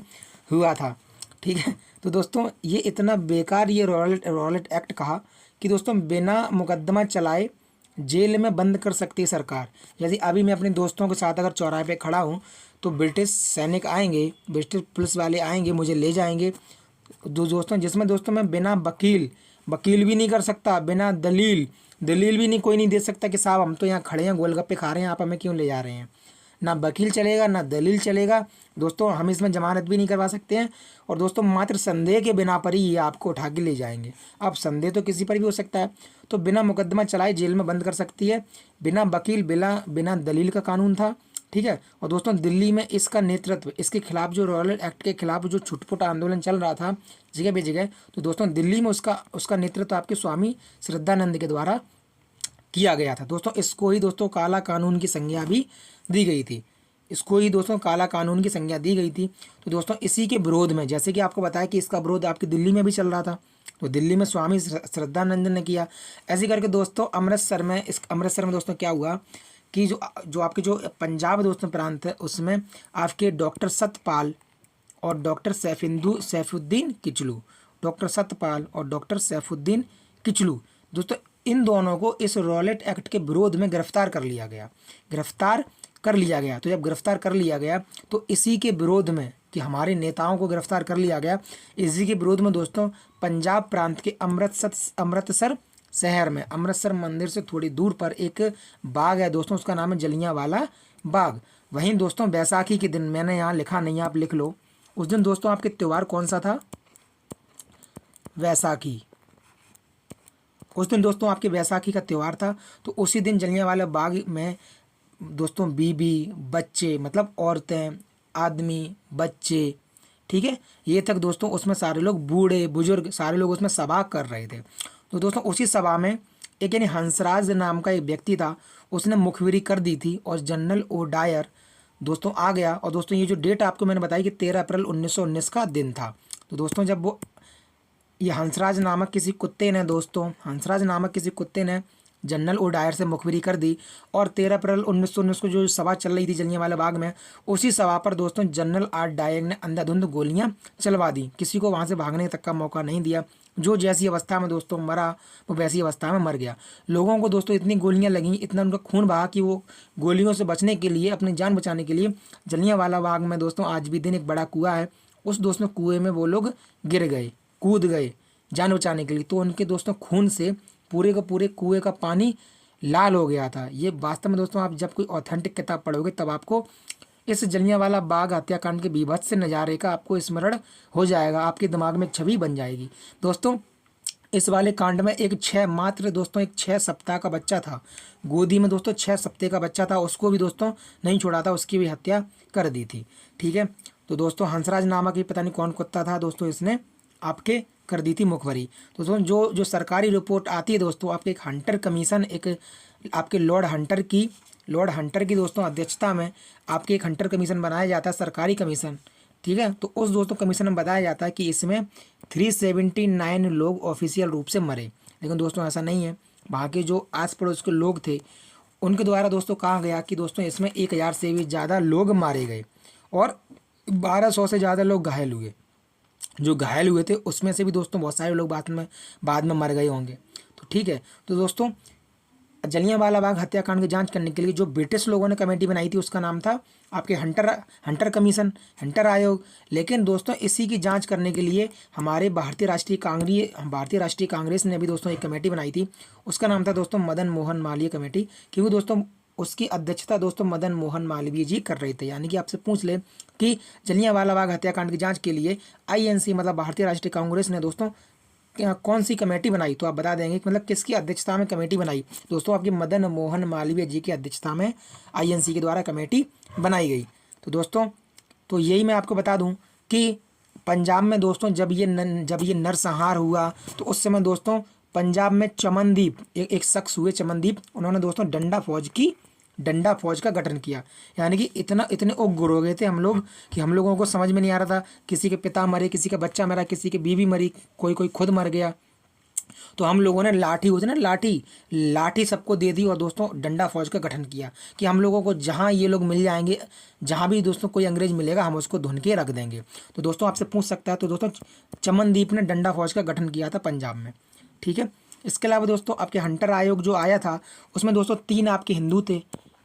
हुआ था। ठीक है, तो दोस्तों ये इतना बेकार ये रॉलेट एक्ट कहा कि दोस्तों बिना मुकदमा चलाए जेल में बंद कर सकती है सरकार। जैसे अभी मैं अपने दोस्तों के साथ अगर चौराहे पे खड़ा हूँ तो ब्रिटिश सैनिक आएंगे, ब्रिटिश पुलिस वाले आएंगे, मुझे ले जाएंगे दोस्तों, जिसमें दोस्तों मैं बिना वकील भी नहीं कर सकता, बिना दलील भी नहीं, कोई नहीं दे सकता कि साहब हम तो यहाँ खड़े हैं गोलगप्पे खा रहे हैं, आप हमें क्यों ले जा रहे हैं। ना वकील चलेगा ना दलील चलेगा दोस्तों, हम इसमें जमानत भी नहीं करवा सकते हैं। और दोस्तों मात्र संदेह के बिना पर ही ये आपको उठा के ले जाएंगे। अब संदेह तो किसी पर भी हो सकता है, तो बिना मुकदमा चलाए जेल में बंद कर सकती है, बिना वकील बिना दलील का कानून था। ठीक है, और दोस्तों दिल्ली में इसका नेतृत्व, इसके खिलाफ जो रॉलेट एक्ट के खिलाफ जो छुटपुट आंदोलन चल रहा था जगह बे जगह, तो दोस्तों दिल्ली में उसका नेतृत्व आपके स्वामी श्रद्धानंद के द्वारा किया गया था। दोस्तों इसको ही दोस्तों काला कानून की संज्ञा भी दी गई थी, इसको ही दोस्तों काला कानून की संज्ञा दी गई थी। तो दोस्तों इसी के विरोध में, जैसे कि आपको बताया कि इसका विरोध आपकी दिल्ली में भी चल रहा था, तो दिल्ली में स्वामी श्रद्धानंद ने किया। ऐसे करके दोस्तों अमृतसर में दोस्तों क्या हुआ कि जो आपके जो पंजाब दोस्तों प्रांत है उसमें आपके डॉक्टर सतपाल और डॉक्टर सैफुद्दीन किचलू दोस्तों, इन दोनों को इस रॉलेट एक्ट के विरोध में गिरफ्तार कर लिया गया। तो जब गिरफ्तार कर लिया गया तो इसी के विरोध में, कि हमारे नेताओं को गिरफ्तार कर लिया गया, इसी के विरोध में दोस्तों पंजाब प्रांत के अमृतसर शहर में, अमृतसर मंदिर से थोड़ी दूर पर एक बाग है दोस्तों, उसका नाम है जलियांवाला बाग। वहीं दोस्तों बैसाखी के दिन, मैंने यहाँ लिखा नहीं है आप लिख लो, उस दिन दोस्तों आपके त्यौहार कौन सा था, वैसाखी। उस दिन दोस्तों आपके वैसाखी का त्यौहार था। तो उसी दिन जलियांवाला बाग में दोस्तों बीबी बच्चे, मतलब औरतें, आदमी, बच्चे, ठीक है, ये तक दोस्तों उसमें सारे लोग, बूढ़े बुजुर्ग सारे लोग उसमें सभा कर रहे थे। तो दोस्तों उसी सभा में एक यानी हंसराज नाम का एक व्यक्ति था, उसने मुखबिरी कर दी थी और जनरल ओ डायर दोस्तों आ गया। और दोस्तों ये जो डेट आपको मैंने बताई कि 13 अप्रैल 1919 का दिन था। तो दोस्तों जब वो ये हंसराज नामक किसी कुत्ते ने जनरल ओ डायर से मुखबिरी कर दी और 13 अप्रैल 1919 को जो सभा चल रही थी जलियांवाला बाग में, उसी सभा पर दोस्तों जनरल आर डायर ने अंधाधुंध गोलियां चलवा दी, किसी को वहां से भागने तक का मौका नहीं दिया। जो जैसी अवस्था में दोस्तों मरा वो वैसी अवस्था में मर गया। लोगों को दोस्तों इतनी गोलियां लगी, इतना उनका खून बहा कि वो गोलियों से बचने के लिए, अपनी जान बचाने के लिए, जलियांवाला बाग में दोस्तों आज भी दिन एक बड़ा कुआं है, उस दोस्तों कुएं में वो लोग कूद गए जान बचाने के लिए। तो उनके दोस्तों खून से पूरे का पूरे कुएं का पानी लाल हो गया था। ये वास्तव में दोस्तों आप जब कोई ऑथेंटिक किताब पढ़ोगे तब आपको इस जलियांवाला बाग हत्याकांड के बीभत्स नज़ारे का आपको स्मरण हो जाएगा, आपके दिमाग में छवि बन जाएगी। दोस्तों इस वाले कांड में एक 6 सप्ताह का बच्चा था, गोदी में दोस्तों 6 सप्ताह का बच्चा था, उसको भी दोस्तों नहीं छोड़ा था, उसकी भी हत्या कर दी थी। ठीक है, तो दोस्तों हंसराज नामक ही पता नहीं कौन कुत्ता था दोस्तों, इसने आपके कर दी थी मुखबरी। तो दोस्तों जो सरकारी रिपोर्ट आती है दोस्तों, आपके एक हंटर कमीशन, एक आपके लॉर्ड हंटर की दोस्तों अध्यक्षता में आपके एक हंटर कमीशन बनाया जाता है, सरकारी कमीशन। ठीक है, तो उस दोस्तों कमीशन में बताया जाता है कि इसमें 379 लोग ऑफिशियल रूप से मरे, लेकिन दोस्तों ऐसा नहीं है। वहाँ के जो आस पड़ोस के लोग थे उनके द्वारा दोस्तों कहा गया कि दोस्तों इसमें 1000 से भी ज़्यादा लोग मारे गए और 1200 से ज़्यादा लोग घायल हुए। जो घायल हुए थे उसमें से भी दोस्तों बहुत सारे लोग बाद में मर गए होंगे। तो ठीक है, तो दोस्तों जलियांवाला बाग हत्याकांड की जांच करने के लिए जो ब्रिटिश लोगों ने कमेटी बनाई थी उसका नाम था आपके हंटर कमीशन, हंटर आयोग। लेकिन दोस्तों इसी की जांच करने के लिए हमारे भारतीय राष्ट्रीय कांग्रेस ने भी दोस्तों एक कमेटी बनाई थी, उसका नाम था दोस्तों मदन मोहन मालवीय कमेटी। क्योंकि दोस्तों उसकी अध्यक्षता दोस्तों मदन मोहन मालवीय जी कर रहे थे। यानी कि आपसे पूछ ले कि जलियांवाला बाग हत्याकांड की जांच के लिए आईएनसी मतलब भारतीय राष्ट्रीय कांग्रेस ने दोस्तों कौन सी कमेटी बनाई, तो आप बता देंगे कि मतलब किसकी अध्यक्षता में कमेटी बनाई। दोस्तों आपकी मदन मोहन मालवीय जी की अध्यक्षता में आईएनसी के द्वारा कमेटी बनाई गई। तो दोस्तों तो यही मैं आपको बता दूं कि पंजाब में दोस्तों जब ये नरसंहार हुआ तो उस समय दोस्तों पंजाब में चमनदीप एक शख्स हुए चमनदीप, उन्होंने दोस्तों डंडा फौज का गठन किया। यानी कि इतने उग्र हो गए थे हम लोग कि हम लोगों को समझ में नहीं आ रहा था, किसी के पिता मरे, किसी का बच्चा मरा, किसी की बीवी मरी, कोई खुद मर गया। तो हम लोगों ने लाठी होती ना लाठी सबको दे दी और दोस्तों डंडा फौज का गठन किया कि हम लोगों को जहाँ ये लोग मिल जाएंगे, जहाँ भी दोस्तों कोई अंग्रेज मिलेगा हम उसको धुन के रख देंगे। तो दोस्तों आपसे पूछ सकता है, तो दोस्तों चमनदीप ने डंडा फौज का गठन किया था पंजाब में, ठीक है। इसके अलावा दोस्तों आपके हंटर आयोग जो आया था उसमें दोस्तों 3 आपके हिंदू थे,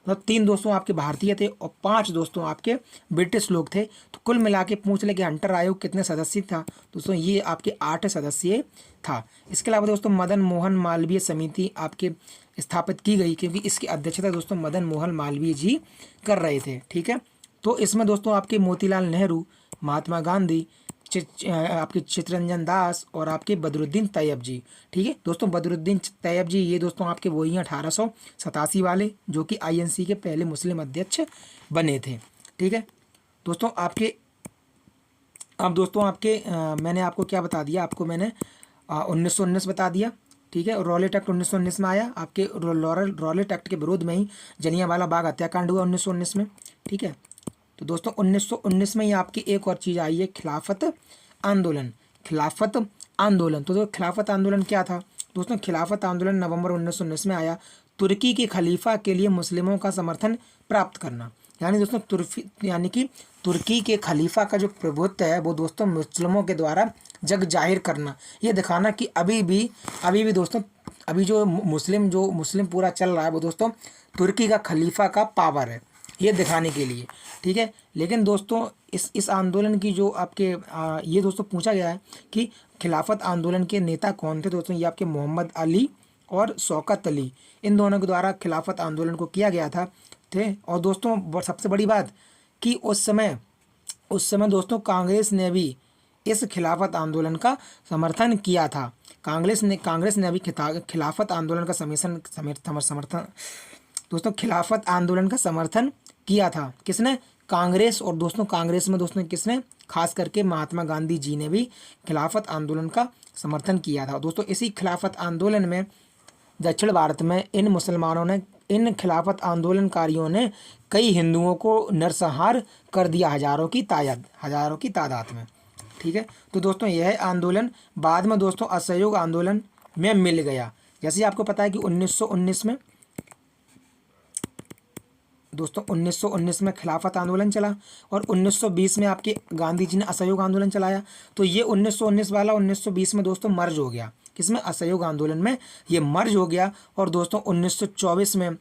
मतलब 3 दोस्तों आपके भारतीय थे और 5 दोस्तों आपके ब्रिटिश लोग थे। तो कुल मिला के पूछ ले कि हंटर आयोग कितने सदस्य था, दोस्तों ये आपके 8 सदस्य था। इसके अलावा दोस्तों मदन मोहन मालवीय समिति आपके स्थापित की गई, क्योंकि इसकी अध्यक्षता दोस्तों मदन मोहन मालवीय जी कर रहे थे, ठीक है। तो इसमें दोस्तों आपके मोतीलाल नेहरू, महात्मा गांधी, आपके चित्तरंजन दास और आपके बदरुद्दीन तैयब जी, ठीक है। दोस्तों बदरुद्दीन तैयब जी ये दोस्तों आपके वही हैं 1887 वाले, जो कि आईएनसी के पहले मुस्लिम अध्यक्ष बने थे, ठीक है। दोस्तों आपके अब दोस्तों आपके मैंने आपको क्या बता दिया, आपको मैंने 1919 बता दिया, ठीक है। रॉलेट एक्ट 1919 में आया, आपके रॉलेट एक्ट के विरोध में ही जलियांवाला बाग हत्याकांड हुआ 1919 में, ठीक है। तो दोस्तों 1919 में ही आपकी एक और चीज़ आई है, खिलाफत आंदोलन। तो खिलाफत आंदोलन क्या था दोस्तों, खिलाफत आंदोलन नवंबर 1919 में आया। तुर्की के खलीफा के लिए मुस्लिमों का समर्थन प्राप्त करना, यानी दोस्तों तुर्की के खलीफा का जो प्रभुत्व है वो दोस्तों मुस्लिमों के द्वारा जग जाहिर करना, ये दिखाना कि अभी भी दोस्तों अभी जो मुस्लिम पूरा चल रहा है वो दोस्तों तुर्की का खलीफा का पावर है, ये दिखाने के लिए, ठीक है। लेकिन दोस्तों इस आंदोलन की जो आपके ये दोस्तों पूछा गया है कि खिलाफत आंदोलन के नेता कौन थे, दोस्तों ये आपके मोहम्मद अली और शौकत अली, इन दोनों के द्वारा खिलाफत आंदोलन को किया गया था थे। और दोस्तों सबसे बड़ी बात कि उस समय दोस्तों कांग्रेस ने भी इस खिलाफत आंदोलन का समर्थन किया था। कांग्रेस ने भी खिलाफत आंदोलन का समर्थन दोस्तों खिलाफत आंदोलन का समर्थन किया था। किसने? कांग्रेस। और दोस्तों कांग्रेस में दोस्तों किसने? खास करके महात्मा गांधी जी ने भी खिलाफत आंदोलन का समर्थन किया था। दोस्तों इसी खिलाफत आंदोलन में दक्षिण भारत में इन खिलाफत आंदोलनकारियों ने कई हिंदुओं को नरसंहार कर दिया, हजारों की तादाद में, ठीक है। तो दोस्तों यह आंदोलन बाद में दोस्तों असहयोग आंदोलन में मिल गया। जैसे आपको पता है कि 1919 में दोस्तों 1919 में खिलाफत आंदोलन चला और 1920 में आपके गांधी जी ने असहयोग आंदोलन चलाया। तो ये 1919 वाला 1920 में दोस्तों मर्ज हो गया, किसमें? असहयोग आंदोलन में ये मर्ज हो गया। और दोस्तों 1924 में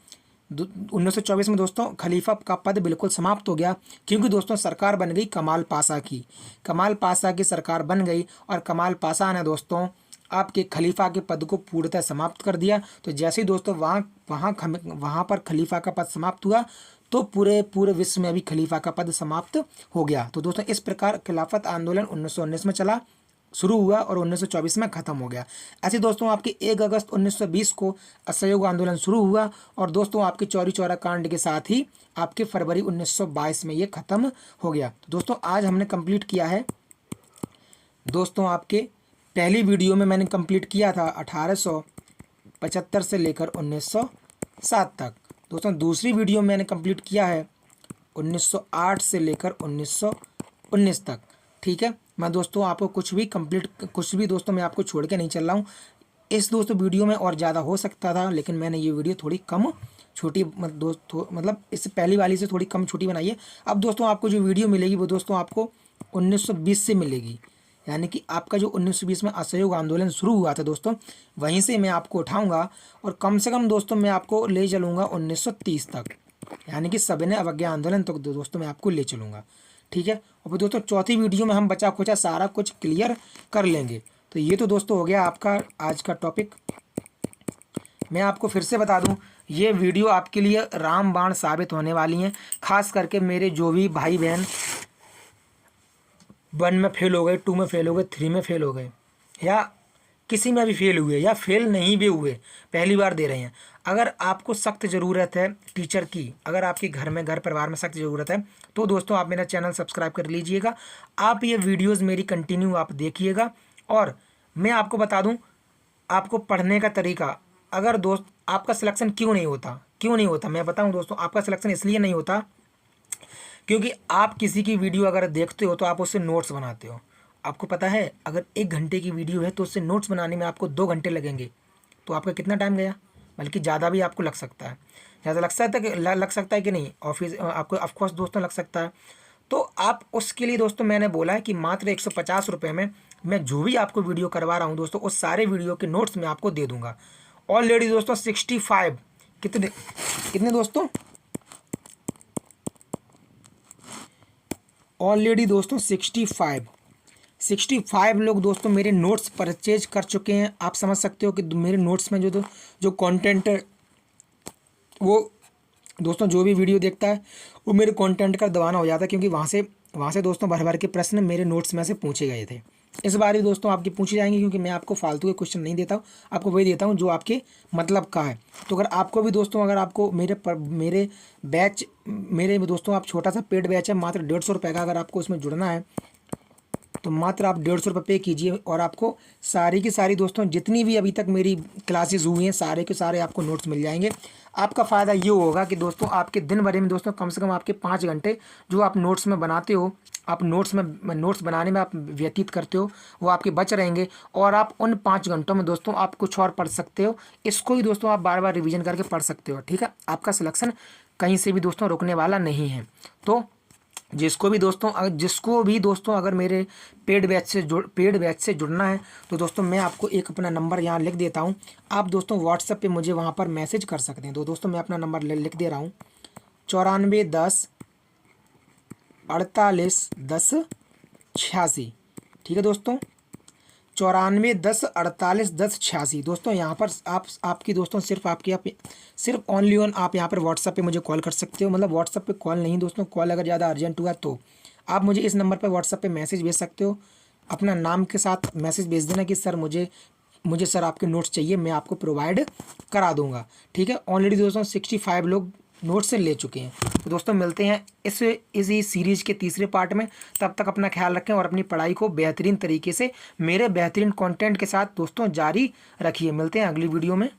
दोस्तों खलीफा का पद बिल्कुल समाप्त हो गया, क्योंकि दोस्तों सरकार बन गई कमाल पाशा की सरकार बन गई। और कमाल पाशा ने दोस्तों आपके खलीफा के पद को पूर्णतः समाप्त कर दिया। तो जैसे ही दोस्तों वहाँ पर खलीफा का पद समाप्त हुआ तो पूरे विश्व में भी खलीफा का पद समाप्त हो गया। तो दोस्तों इस प्रकार खिलाफत आंदोलन 1919 में शुरू हुआ और 1924 में ख़त्म हो गया। ऐसे दोस्तों आपके 1 अगस्त 1920 को असहयोग आंदोलन शुरू हुआ और दोस्तों आपके चौरी चौरा कांड के साथ ही आपके फरवरी 1922 में ये ख़त्म हो गया। तो दोस्तों आज हमने कंप्लीट किया है दोस्तों, आपके पहली वीडियो में मैंने कंप्लीट किया था 1875 से लेकर 1907 तक। दोस्तों दूसरी वीडियो मैंने कंप्लीट किया है 1908 से लेकर 1919 तक, ठीक है। मैं दोस्तों आपको कुछ भी दोस्तों मैं आपको छोड़ के नहीं चल रहा हूँ। इस दोस्तों वीडियो में और ज़्यादा हो सकता था, लेकिन मैंने ये वीडियो थोड़ी कम छोटी मतलब इससे पहली वाली से थोड़ी कम छोटी बनाई है। अब दोस्तों आपको जो वीडियो मिलेगी वो दोस्तों आपको 1920 से मिलेगी, यानी कि आपका जो 1920 में असहयोग आंदोलन शुरू हुआ था दोस्तों, वहीं से मैं आपको उठाऊंगा और कम से कम दोस्तों मैं आपको ले चलूँगा 1930 तक, यानी कि सविनय अवज्ञा आंदोलन तक दोस्तों मैं आपको ले चलूँगा। ठीक है, और फिर दोस्तों चौथी वीडियो में हम बचा खुचा सारा कुछ क्लियर कर लेंगे। तो ये तो दोस्तों हो गया आपका आज का टॉपिक। मैं आपको फिर से बता दूं, ये वीडियो आपके लिए रामबाण साबित होने वाली हैं, खास करके मेरे जो भी भाई बहन 1 में फेल हो गए, 2 में फेल हो गए, 3 में फेल हो गए, या किसी में भी फेल हुए या फेल नहीं भी हुए, पहली बार दे रहे हैं, अगर आपको सख्त ज़रूरत है टीचर की, अगर आपके घर परिवार में सख्त ज़रूरत है, तो दोस्तों आप मेरा चैनल सब्सक्राइब कर लीजिएगा। आप ये वीडियोज़ मेरी कंटिन्यू आप देखिएगा। और मैं आपको बता दूँ आपको पढ़ने का तरीका, अगर दोस्त आपका सिलेक्शन क्यों नहीं होता मैं बताऊं दोस्तों, आपका सिलेक्शन इसलिए नहीं होता क्योंकि आप किसी की वीडियो अगर देखते हो तो आप उससे नोट्स बनाते हो। आपको पता है अगर 1 घंटे की वीडियो है तो उससे नोट्स बनाने में आपको 2 घंटे लगेंगे, तो आपका कितना टाइम गया, बल्कि ज़्यादा भी आपको लग सकता है, ज़्यादा लग सकता है कि नहीं, ऑफिस आपको ऑफकोर्स दोस्तों लग सकता है। तो आप उसके लिए दोस्तों मैंने बोला है कि मात्र 150 रुपये में मैं जो भी आपको वीडियो करवा रहा हूँ दोस्तों, उस सारे वीडियो के नोट्स मैं आपको दे दूँगा। ऑलरेडी दोस्तों 65 कितने दोस्तों, ऑलरेडी दोस्तों 65 लोग दोस्तों मेरे नोट्स परचेज कर चुके हैं। आप समझ सकते हो कि मेरे नोट्स में जो कंटेंट है वो दोस्तों जो भी वीडियो देखता है वो मेरे कंटेंट का दीवाना हो जाता है, क्योंकि वहाँ से दोस्तों भर के प्रश्न मेरे नोट्स में से पूछे गए थे। इस बार भी दोस्तों आपकी पूछे जाएंगे, क्योंकि मैं आपको फालतू के क्वेश्चन नहीं देता हूँ, आपको वही देता हूँ जो आपके मतलब का है। तो अगर आपको भी दोस्तों, अगर आपको मेरे दोस्तों आप छोटा सा पेड बैच है मात्र 150 रुपये का, अगर आपको उसमें जुड़ना है तो मात्र आप 150 रुपये पे कीजिए और आपको सारी की सारी दोस्तों जितनी भी अभी तक मेरी क्लासेस हुई हैं सारे के सारे आपको नोट्स मिल जाएंगे। आपका फ़ायदा ये होगा कि दोस्तों आपके दिन भर में दोस्तों कम से कम आपके 5 घंटे जो आप नोट्स में बनाते हो, आप नोट्स बनाने में आप व्यतीत करते हो, वो आपके बच रहेंगे और आप उन 5 घंटों में दोस्तों आप कुछ और पढ़ सकते हो। इसको ही दोस्तों आप बार बार रिवीजन करके पढ़ सकते हो। ठीक है, आपका सिलेक्शन कहीं से भी दोस्तों रुकने वाला नहीं है। तो जिसको भी दोस्तों अगर मेरे पेड बैच से जुड़ना है तो दोस्तों मैं आपको एक अपना नंबर यहाँ लिख देता हूँ। आप दोस्तों व्हाट्सएप पे मुझे वहाँ पर मैसेज कर सकते हैं। तो दोस्तों मैं अपना नंबर लिख दे रहा हूँ 9410 48 10 86। ठीक है दोस्तों, 9410 48 10 86। दोस्तों यहाँ पर आपकी दोस्तों सिर्फ ओनली ऑन आप यहाँ पर व्हाट्सएप पे मुझे कॉल कर सकते हो। मतलब व्हाट्सएप पे कॉल नहीं दोस्तों, कॉल अगर ज़्यादा अर्जेंट हुआ तो आप मुझे इस नंबर पर व्हाट्सएप पे मैसेज भेज सकते हो। अपना नाम के साथ मैसेज भेज देना कि सर मुझे सर आपके नोट्स चाहिए, मैं आपको प्रोवाइड करा दूँगा। ठीक है, ऑलरेडी दोस्तों 65 लोग नोट से ले चुके हैं। तो दोस्तों मिलते हैं इसी सीरीज़ के तीसरे पार्ट में। तब तक अपना ख्याल रखें और अपनी पढ़ाई को बेहतरीन तरीके से मेरे बेहतरीन कंटेंट के साथ दोस्तों जारी रखिए। मिलते हैं अगली वीडियो में।